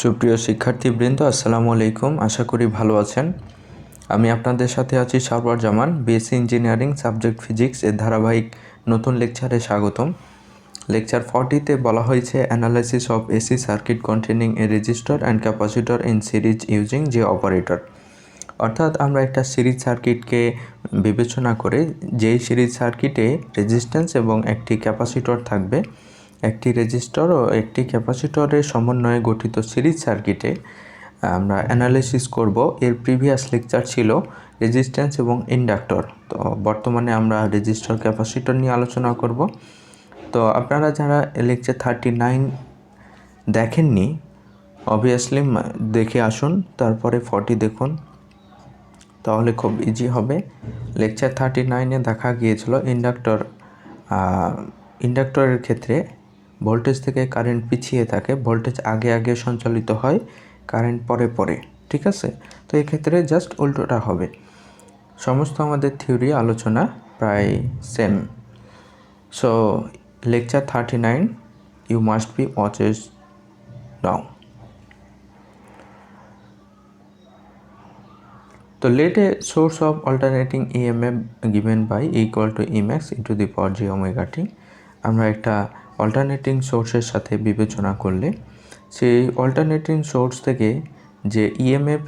সুপ্রিয় শিক্ষার্থীবৃন্দ, আসসালামু আলাইকুম। আশা করি ভালো আছেন। আমি আপনাদের সাথে আছি সারওয়ার জামান। B.Sc ইঞ্জিনিয়ারিং সাবজেক্ট ফিজিক্স এর ধারাবাহিক নতুন লেকচারে স্বাগতম। লেকচার 40তে বলা হয়েছে analysis of AC circuit containing A resistor and capacitor in series using যে অপারেটর। অর্থাৎ আমরা একটা সিরিজ সার্কিটকে বিবেচনা করে যেই সিরিজ সার্কিটে রেজিস্ট্যান্স এবং একটি ক্যাপাসিটর থাকবে, একটি রেজিস্টর ও একটি ক্যাপাসিটরের সমন্বয়ে গঠিত সিরিজ সার্কিটে আমরা অ্যানালাইসিস করব। এর প্রিভিয়াস লেকচার ছিল রেজিস্ট্যান্স এবং ইন্ডাক্টর। তো বর্তমানে আমরা রেজিস্টর ক্যাপাসিটর নিয়ে আলোচনা করব। তো আপনারা যারা লেকচার 39 দেখেননি, অবভিয়াসলি দেখে আসুন, তারপরে 40 দেখুন, তাহলে খুব ইজি হবে। লেকচার 39-এ দেখা গিয়েছিল ইন্ডাক্টরের ক্ষেত্রে ভোল্টেজ থেকে কারেন্ট পিছিয়ে থাকে, ভোল্টেজ আগে আগে সঞ্চালিত হয়, কারেন্ট পরে পরে, ঠিক আছে। তো এক্ষেত্রে জাস্ট উল্টোটা হবে। সমস্ত আমাদের থিওরি আলোচনা প্রায় same. So lecture 39 you must be watches now. So let a source of alternating EMF given by equal to Emax e to the power j omega t। আমরা একটা অল্টারনেটিং সোর্সের সাথে বিবেচনা করলে সেই অল্টারনেটিং সোর্স থেকে যে ইএমএফ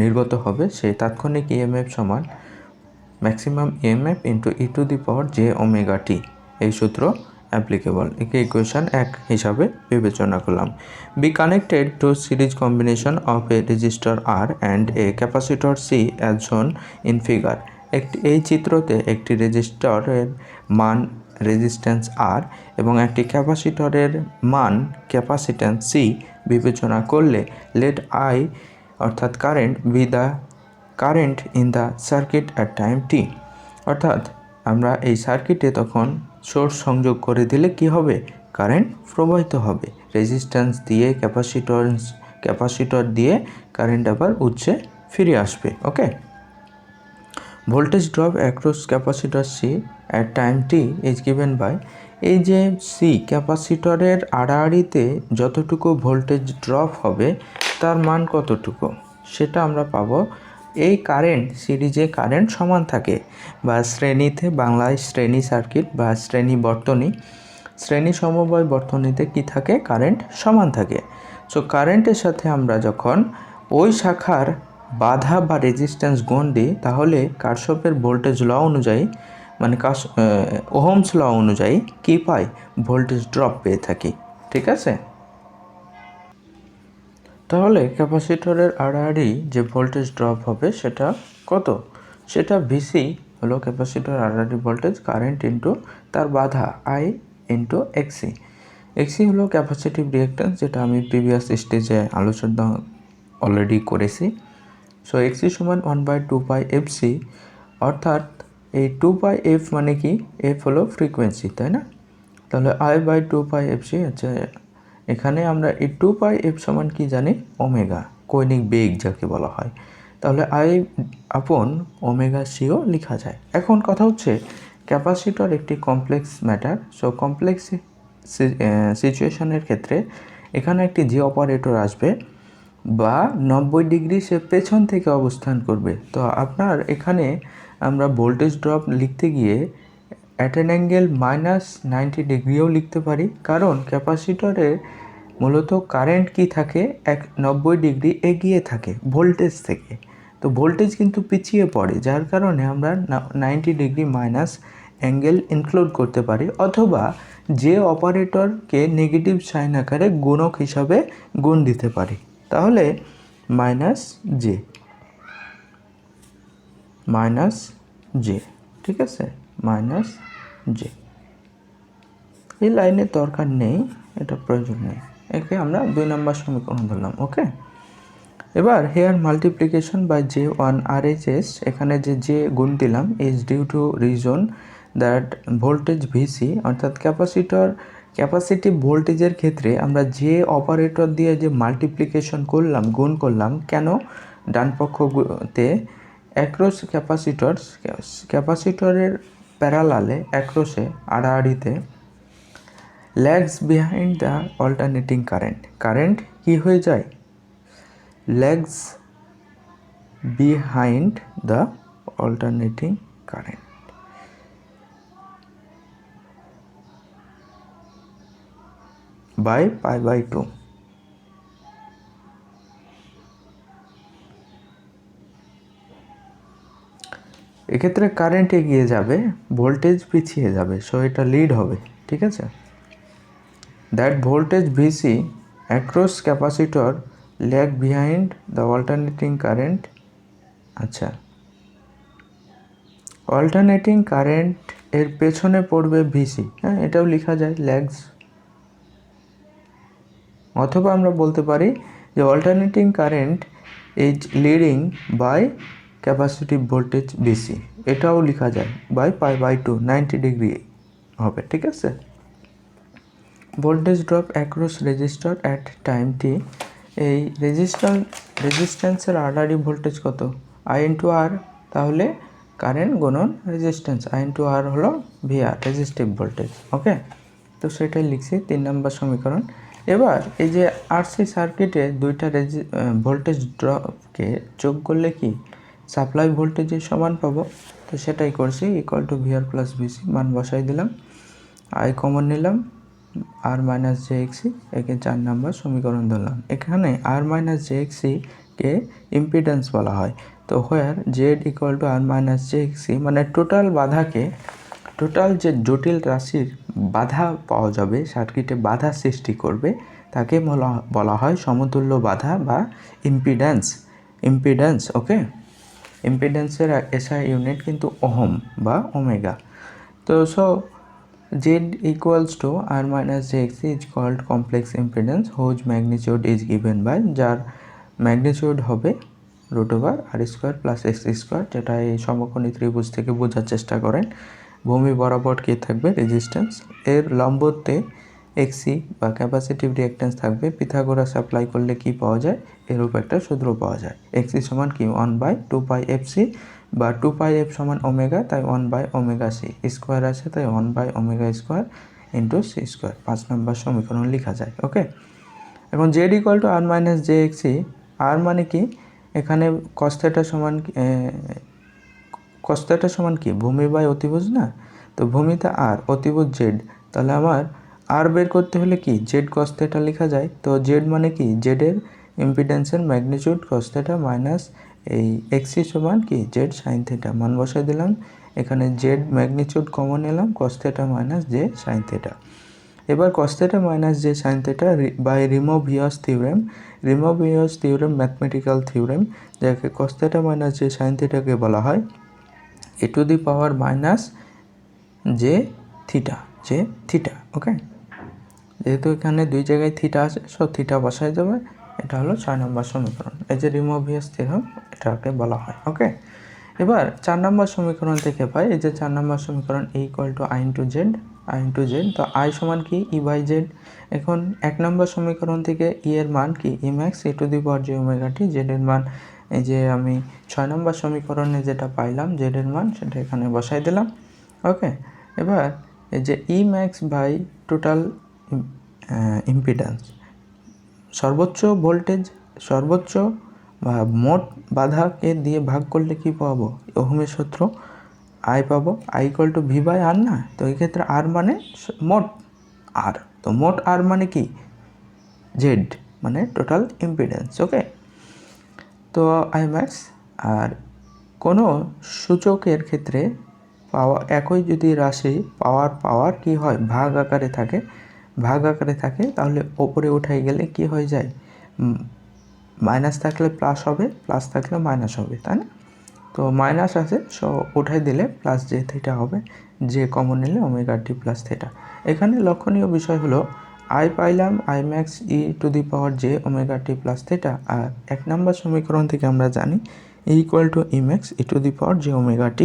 নির্গত হবে সেই তাৎক্ষণিক ইএমএফ সমান maximum EMF into E to the power J omega T. এই সূত্র অ্যাপ্লিকেবল। একে ইকুয়েশন 1 হিসাবে বিবেচনা করলাম। Be connected to series combination of a resistor R and a capacitor C as shown in figure. এই চিত্রতে একটি রেজিস্টরের মান রেজিস্ট্যান্স আর এবং একটি ক্যাপাসিটরের মান ক্যাপাসিট্যান্স সি বিবেচনা করলে লেট আই অর্থাৎ current be the current in the circuit at time T. অর্থাৎ আমরা এই সার্কিটে তখন সোর্স সংযোগ করে দিলে কি হবে? কারেন্ট প্রবাহিত হবে রেজিস্ট্যান্স দিয়ে, ক্যাপাসিটর দিয়ে কারেন্ট আবার উৎসে ফিরে আসবে। Okay. Voltage drop across capacitor C at time T is given by, এই যে সি ক্যাপাসিটরের আড়াআড়িতে যতটুকু ভোল্টেজ ড্রপ হবে তার মান কতটুকু সেটা আমরা পাবো। এই কারেন্ট সিরিজে কারেন্ট সমান থাকে, বা শ্রেণীতে, বাংলায় শ্রেণী সার্কিট বা শ্রেণী সমবায় বর্তনীতে কি থাকে? কারেন্ট সমান থাকে। সো কারেন্টের সাথে আমরা যখন ওই শাখার বাধা বা রেজিস্ট্যান্স গুণ দিই তাহলে কারশফের ভোল্টেজ ল অনুযায়ী, মানে ওহমস ল অনুযায়ী কি পাই? ভোল্টেজ ড্রপ পেয়ে থাকি, ঠিক আছে। তাহলে ক্যাপাসিটরের আড়াআড়ি যে ভোল্টেজ ড্রপ হবে সেটা কত? সেটা ভিসি হলো ক্যাপাসিটর আড়াআড়ি ভোল্টেজ, কারেন্ট ইন্টু তার বাধা আই ইন্টু এক্সি। এক্সি হলো ক্যাপাসিটিভ রিঅ্যাক্ট্যান্স, যেটা আমি প্রিভিয়াস স্টেজে আলোচনা অলরেডি করেছি। সো এক্সি সমান 1/2πfc, অর্থাৎ এই 2πf মানে কি? এফ হলো ফ্রিকোয়েন্সি, তাই না? তাহলে I/2πfc হচ্ছে, এখানে আমরা এই 2πf সমান কি জানি? ওমেগা, কৌণিক বেগ যাকে বলা হয়। তাহলে I/ওমেগা সিও লেখা যায়। এখন কথা হচ্ছে ক্যাপাসিটর একটি কমপ্লেক্স ম্যাটার। সো কমপ্লেক্স সিচুয়েশনের ক্ষেত্রে এখানে একটি যে অপারেটর আসবে বা 90 ডিগ্রি সে পেছন থেকে অবস্থান করবে। তো আপনার এখানে আমরা ভোল্টেজ ড্রপ লিখতে গিয়ে অ্যাট অ্যান অ্যাঙ্গেল -90 ডিগ্রিও লিখতে পারি, কারণ ক্যাপাসিটরের মূলত কারেন্ট কি থাকে? 90 ডিগ্রি এগিয়ে থাকে ভোল্টেজ থেকে। তো ভোল্টেজ কিন্তু পিছিয়ে পড়ে, যার কারণে আমরা 90 ডিগ্রি মাইনাস অ্যাঙ্গেল ইনক্লুড করতে পারি, অথবা যে অপারেটরকে নেগেটিভ সাইন আকারে গুণক হিসাবে গুণ দিতে পারি। তাহলে -j, ঠিক আছে, -j। এই লাইনের দরকার নেই, এটা প্রয়োজন নেই, একে আমরা 2 নম্বর সমীকরণ ধরলাম। ওকে। এবার hair multiplication by J1 RHS, এখানে যে গুণ দিলাম is due to reason that voltage VC, অর্থাৎ ক্যাপাসিটিভ ভোল্টেজের ক্ষেত্রে আমরা যে অপারেটর দিয়ে যে মাল্টিপ্লিকেশন করলাম, গুণ করলাম, কেন? ডান পক্ষতে অ্যাক্রস ক্যাপাসিটরের প্যারালালে অ্যাক্রসে আড়াআড়িতে lags behind the alternating current কি হয়ে যায়, lags behind the alternating current. By π/2। এক্ষেত্রে কারেন্ট এগিয়ে যাবে, ভোল্টেজ পিছিয়ে যাবে, সো এটা লিড হবে, ঠিক আছে। That voltage VC across capacitor lag behind the alternating current. আচ্ছা, অল্টারনেটিং কারেন্ট এর পেছনে পড়বে ভিসি, হ্যাঁ, এটাও লেখা যায় ল্যাগস। অথবা আমরা বলতে পারি যে alternating current is leading by capacitive voltage VC, এটাও লেখা যায় বাই π/2, 90 ডিগ্রি হবে, ঠিক আছে। Voltage drop across resistor at time T. এই রেজিস্ট্যান্সের আর্ডারি ভোল্টেজ কত, I/R, তাহলে কারেন্ট গুণন রেজিস্ট্যান্স, I/R হলো VR, রেজিস্টিভ ভোল্টেজ, ওকে। তো সেটাই লিখছি 3 নম্বর সমীকরণ। এবার এই যে আরসি সার্কিটে দুইটা ভোল্টেজ ড্রপকে যোগ করলে কি সাপ্লাই ভোল্টেজের সমান পাবো, তো সেটাই করছি, equal to VR plus VC, মান বসাই দিলাম, I কমন নিলাম, R-jXC, একে 4 নম্বর সমীকরণ ধরলাম। এখানে R-jXC কে ইম্পিডেন্স বলা হয়, তো হোয়ার Z ইকুয়াল টু R-jXC মানে টোটাল বাধাকে, টোটাল যে জটিল রাশির বাধা পাওয়া যাবে, সার্কিটে বাধা সৃষ্টি করবে, তাকে বলা হয় সমতুল্য বাধা বা ইম্পিডেন্স, ওকে। ইম্পিডেন্সের এসআই ইউনিট কিন্তু ওহম বা ওমেগা। তো so Z equals to R-jXC is called complex impedance whose magnitude is given by, যার ম্যাগনিটিউড হবে √R² প্লাস X², যেটা এই সমকোণী ত্রিভুজ থেকে বোঝার চেষ্টা করেন। ভূমি বরাবর কি থাকবে, রেজিস্ট্যান্স, এর লম্বতে এক্সি বা ক্যাপাসিটিভ রিঅ্যাকট্যান্স থাকবে। পিথাগোরাস অ্যাপ্লাই করলে কি পাওয়া যায়, এরূপ একটা সূত্র পাওয়া যায়, এক্সি সমান কি 1/2πfc বা 2πf সমান ওমেগা, তাই 1/ωc, স্কোয়ার আছে তাই 1/ω² ইন্টু c², 5 নম্বর সমীকরণ লেখা যায়, ওকে। এখন Z ইকুয়াল টু R-jXC, আর মানে কি, এখানে cos θ সমান কি ভূমি বাই অতিভুজ না, তো ভূমিতে R, অতিভুজ Z, তাহলে আমার R বের করতে হলে কি Z cos θ লেখা যায়, তো Z মানে কি, Z এর ইম্পিডেন্সের ম্যাগনিটিউড cos θ মাইনাস এই XC সমান কি Z sin θ, মান বসাই দিলাম, এখানে Z ম্যাগনিটিউড কমন নিলাম, cos θ মাইনাস J sin θ। এবার cos θ minus J sin θ by De Moivre's theorem, mathematical theorem, যাকে cos θ মাইনাস J sin θ কে বলা হয় e to the power minus J theta, okay. যেহেতু এখানে দুই জায়গায় থিটা আছে, সো থিটা বসাই যাবে, এটা হলো 6 নম্বর সমীকরণ। এই যে রিমোভিয়াস থিওরেম, এটাকে বলা হয়, ওকে। এবার 4 নম্বর সমীকরণ থেকে পাই, এই যে 4 নম্বর সমীকরণ A equal to I into Z, তো I সমান কি E/Z। এখন 1 নম্বর সমীকরণ থেকে E এর মান কি Emax e to the power jωt, Z এর মান এই যে আমি 6 নম্বর সমীকরণে যেটা পাইলাম Z এর মান, সেটা এখানে বসাই দিলাম, ওকে। এবার এই যে Emax বাই টোটাল ইম্পিডেন্স, সর্বোচ্চ ভোল্টেজ, সর্বোচ্চ বা মোট বাধাকে দিয়ে ভাগ করলে কি পাবো, ওহমের সূত্র, I পাবো, I ইকুয়াল টু V/R না, তো এই ক্ষেত্রে R মানে মোট R, তো মোট R মানে কি Z মানে টোটাল ইম্পিডেন্স, ওকে। তো Imax, আর কোনো সূচকের ক্ষেত্রে পাওয়া একই যদি রাশি পাওয়ার কি হয় ভাগ আকারে থাকে, তাহলে ওপরে উঠাই গেলে কি হয়ে যায়, মাইনাস থাকলে প্লাস হবে, প্লাস থাকলে মাইনাস হবে, তাই না। তো মাইনাস আছে, সো উঠাই দিলে প্লাস J θ হবে, যে কমন নিলে ω/t প্লাস θ। এখানে লক্ষণীয় বিষয় হলো I পাইলাম Imax e to the power jωt plus θ, আর 1 নম্বর সমীকরণ থেকে আমরা জানি E equal to Emax e to the power jωt।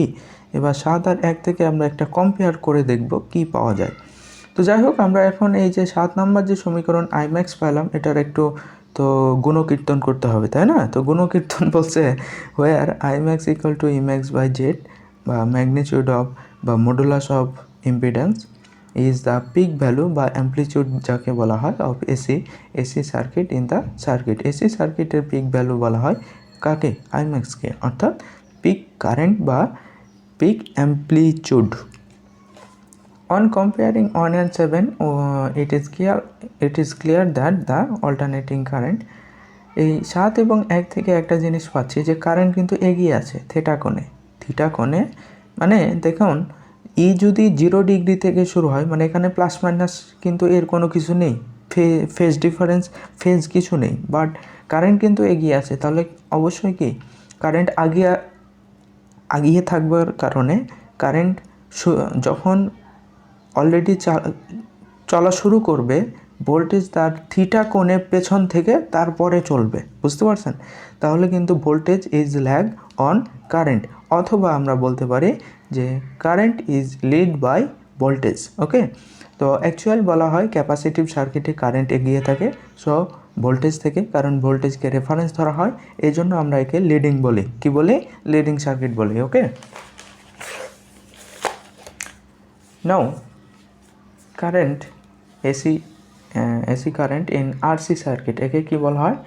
এবার 7 আর 1 থেকে আমরা একটা কম্পেয়ার করে দেখব কি পাওয়া যায়। তো যাই হোক, আমরা এখন এই যে 7 নম্বর যে সমীকরণ Imax পেলাম, এটার একটু তো গুণকীর্তন করতে হবে, তাই না। তো গুণকীর্তন বলছে where Imax equal to Emax by Z বা ম্যাগনিটিউড অফ বা modulus of impedance is the peak value বা অ্যাম্পলিটিউড যাকে বলা হয় of AC circuit in the circuit. AC সার্কিটের পিক ভ্যালু বলা হয় কাকে? আইম্যাক্সকে, অর্থাৎ পিক কারেন্ট বা peak amplitude. On comparing 1 and 7, it is clear that the alternating current, এই 7 এবং 1 থেকে একটা জিনিস পাচ্ছি যে কারেন্ট কিন্তু এগিয়ে আছে থিটা কোণে, মানে দেখুন ই যদি 0 ডিগ্রি থেকে শুরু হয়, মানে এখানে প্লাস মাইনাস কিন্তু এর কোনো কিছু নেই, ফেজ ডিফারেন্স ফেজ কিছু নেই, বাট কারেন্ট কিন্তু এগিয়ে আছে, তাহলে অবশ্যই কি কারেন্ট আগিয়ে থাকবার কারণে কারেন্ট যখন অলরেডি চলা শুরু করবে, ভোল্টেজ তার থিটা কোণে পেছন থেকে তারপরে চলবে, বুঝতে পারছেন? তাহলে কিন্তু voltage is lag on current, অথবা আমরা বলতে পারি যে current is lead by voltage. Okay, তো অ্যাকচুয়াল বলা হয় ক্যাপাসিটিভ সার্কিটে কারেন্ট এগিয়ে থাকে সো ভোল্টেজ থেকে, কারণ ভোল্টেজকে রেফারেন্স ধরা হয়, এই জন্য আমরা একে লিডিং বলি। কি বলি? লিডিং সার্কিট বলি। Okay, now current AC current in RC circuit, একে কি বলা হয়?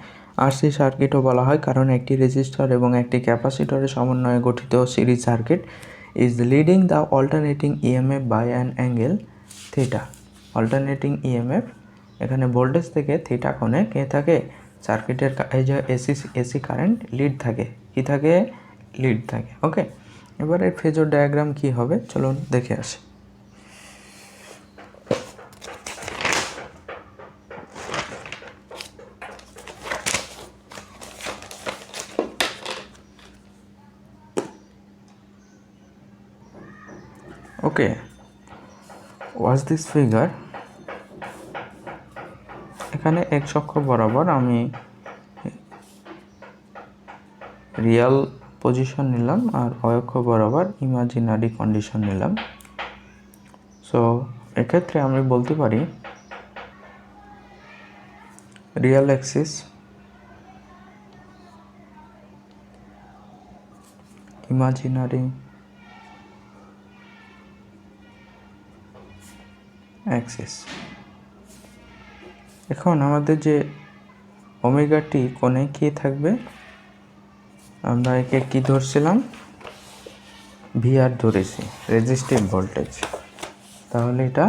আরসি সার্কিটও বলা হয়, কারণ একটি রেজিস্টর এবং একটি ক্যাপাসিটরের সমন্বয়ে গঠিত series circuit is leading the alternating EMF by an angle theta. Alternating EMF এখানে ভোল্টেজ থেকে থিটা কোণে কে থাকে? সার্কিটের এই যে এসি কারেন্ট লিড থাকে, কি থাকে? লিড থাকে। ওকে, এবারে ফেজর ডায়াগ্রাম কি হবে চলুন দেখে আসি। ওকে, ওয়াচ দিস ফিগার। এখানে এক অক্ষ বরাবর আমি রিয়েল পজিশন নিলাম আর অক্ষ বরাবর ইমাজিনারি কন্ডিশন নিলাম। সো এক্ষেত্রে আমি বলতে পারি রিয়েল অ্যাক্সিস, ইমাজিনারি অ্যাক্সিস। এখন আমাদের যে ওমেগা টি কোণে কি থাকবে? আমরা একে কি ধরছিলাম? ভিআর ধরেছি, রেজিস্টিভ ভোল্টেজ, তাহলে এটা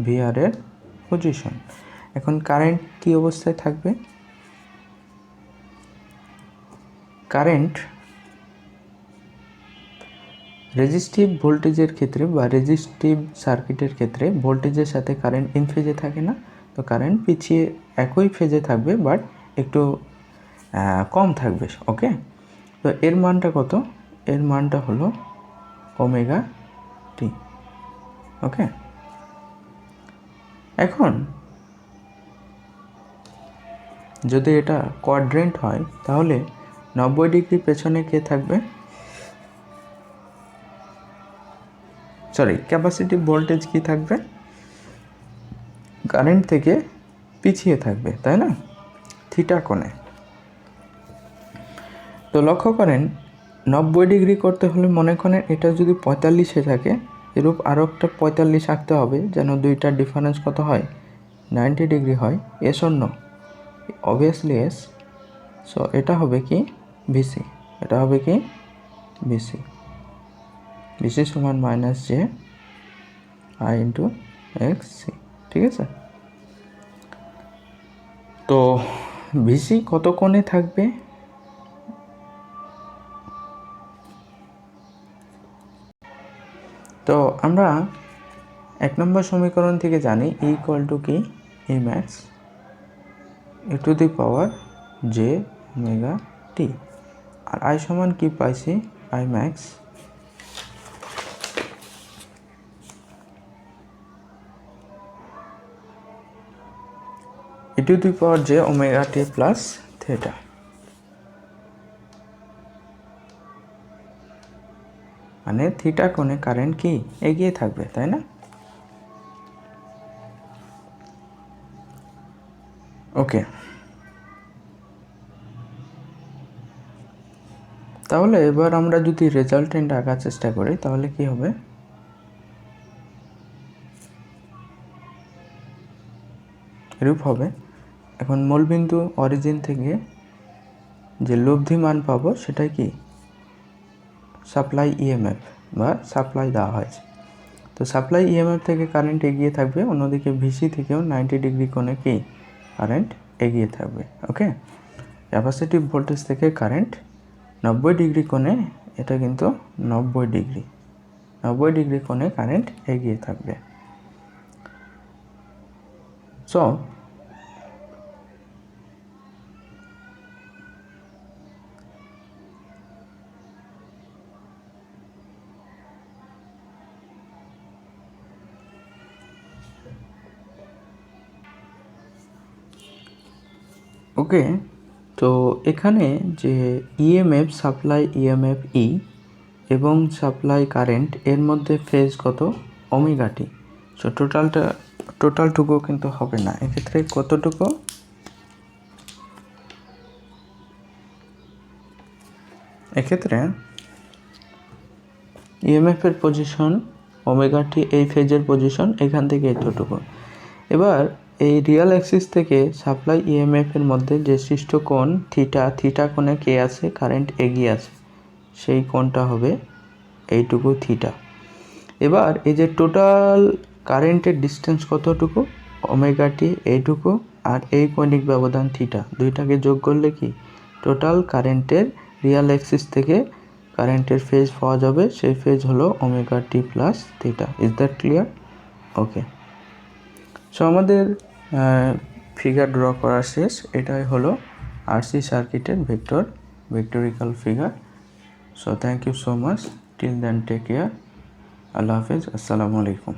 ভিআর এর পজিশন। এখন কারেন্ট কি অবস্থায় থাকবে? কারেন্ট রেজিস্টিভ ভোল্টেজের ক্ষেত্রে বা রেজিস্টিভ সার্কিটের ক্ষেত্রে ভোল্টেজের সাথে কারেন্ট ইন ফেজে থাকে না, তো কারেন্ট পিছিয়ে একই ফেজে থাকবে বাট একটু কম থাকবে। ওকে, তো এর মানটা কত? এর মানটা হলো ওমেগা টি। ওকে, এখন যদি এটা কোয়াড্রেন্ট হয় তাহলে 90 ডিগ্রি পেছনে কে থাকবে? ক্যাপাসিটিভ ভোল্টেজ কি থাকবে? কারেন্ট থেকে পিছিয়ে থাকবে, তাই না? থিটা কোণে। তো লক্ষ্য করেন 90 ডিগ্রি করতে হলে মনে করেন এটা যদি 45-এ থাকে, এরূপ আরও একটা 45 আঁকতে হবে যেন দুইটার ডিফারেন্স কত হয়? 90 ডিগ্রি হয়। এস অন্য অবভিয়াসলি এস। সো এটা হবে কি? ভিসি। এটা হবে কি? ভিসি। ভিসি সমান minus J I into X C. ঠিক আছে, তো ভিসি কত কোণে থাকবে? তো আমরা 1 নম্বর সমীকরণ থেকে জানি ই ইকুয়াল টু কি? E max E to the power J omega T, আর আই সমান কি পাইছি? I max E to the power J omega T plus theta. মানে থিটা কোণে কারেন্ট কি? এগিয়ে থাকবে, তাই না? ওকে, তাহলে এবার আমরা যদি রেজাল্টেন্ট আঁকার চেষ্টা করি তাহলে কি হবে? এরূপ হবে। এখন মূলবিন্দু অরিজিন থেকে যে লব্ধি মান পাবো সেটাই কি সাপ্লাই ইএমএফ বা সাপ্লাই দেওয়া হয়েছে। তো সাপ্লাই ইএমএফ থেকে কারেন্ট এগিয়ে থাকবে, অন্যদিকে ভিসি থেকেও 90 ডিগ্রি কোণে কি কারেন্ট এগিয়ে থাকবে। ওকে, ক্যাপাসিটিভ ভোল্টেজ থেকে কারেন্ট 90 ডিগ্রি কোণে, এটা কিন্তু 90 ডিগ্রি কোণে কারেন্ট এগিয়ে থাকবে। সো ওকে, তো এখানে যে ইএমএফ সাপ্লাই ইএমএফ ই এবং সাপ্লাই কারেন্ট এর মধ্যে ফেজ কত ওমেগা টি। সো টোটালটুকু কিন্তু হবে না, এক্ষেত্রে কতটুকু, এক্ষেত্রে ইএমএফ এর পজিশন ওমেগা টি, এই ফেজের পজিশন এখান থেকে এতটুকু। এবার এই রিয়াল অ্যাক্সিস থেকে সাপ্লাই ইএমএফ এর মধ্যে যে সৃষ্ট কোণ থিটা কোণে কে আছে, কারেন্ট এগিয়ে আছে, সেই কোণটা হবে এইটুকু থিটা। এবার এই যে টোটাল কারেন্টের ডিস্টেন্স কতটুকু ওমেগা টি এইটুকু, আর এই কৌণিক ব্যবধান থিটা, দুইটাকে যোগ করলে কি টোটাল কারেন্টের রিয়াল অ্যাক্সিস থেকে কারেন্টের ফেজ পাওয়া যাবে, সেই ফেজ হলো omega T plus theta. Is that clear? Okay, so আমাদের ফিগার ড্র করা শেষ। এটাই হলো আরসি সার্কিটের vectorical figure. So thank you so much, till then take care, Allah হাফেজ, আসসালামু আলাইকুম।